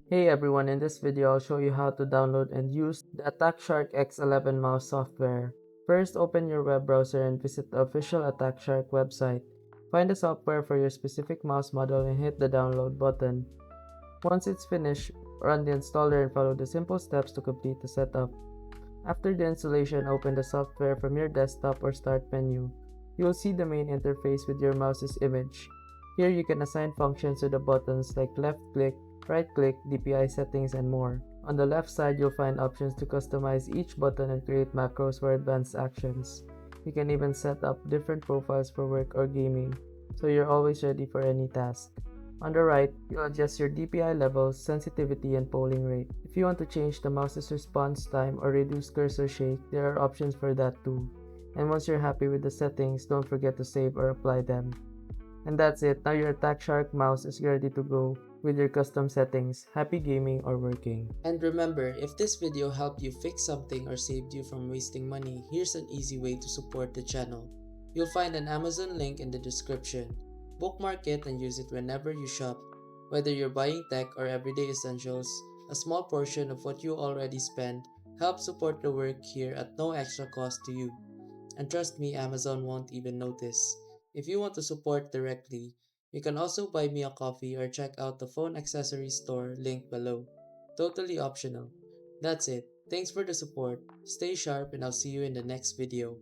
Hey everyone, in this video I'll show you how to download and use the AttackShark X11 mouse software. First, open your web browser and visit the official AttackShark website. Find the software for your specific mouse model and hit the download button. Once it's finished, run the installer and follow the simple steps to complete the setup. After the installation, open the software from your desktop or start menu. You will see the main interface with your mouse's image. Here you can assign functions to the buttons like left click, right click, DPI settings, and more. On the left side, you'll find options to customize each button and create macros for advanced actions. You can even set up different profiles for work or gaming, so you're always ready for any task. On the right, you'll adjust your DPI levels, sensitivity, and polling rate. If you want to change the mouse's response time or reduce cursor shake, there are options for that too. And once you're happy with the settings, don't forget to save or apply them. And that's it, now your Attack Shark mouse is ready to go with your custom settings. Happy gaming or working. And remember, if this video helped you fix something or saved you from wasting money, here's an easy way to support the channel. You'll find an Amazon link in the description. Bookmark it and use it whenever you shop. Whether you're buying tech or everyday essentials, a small portion of what you already spend helps support the work here at no extra cost to you. And trust me, Amazon won't even notice. If you want to support directly, you can also buy me a coffee or check out the phone accessory store linked below. Totally optional. That's it. Thanks for the support. Stay sharp and I'll see you in the next video.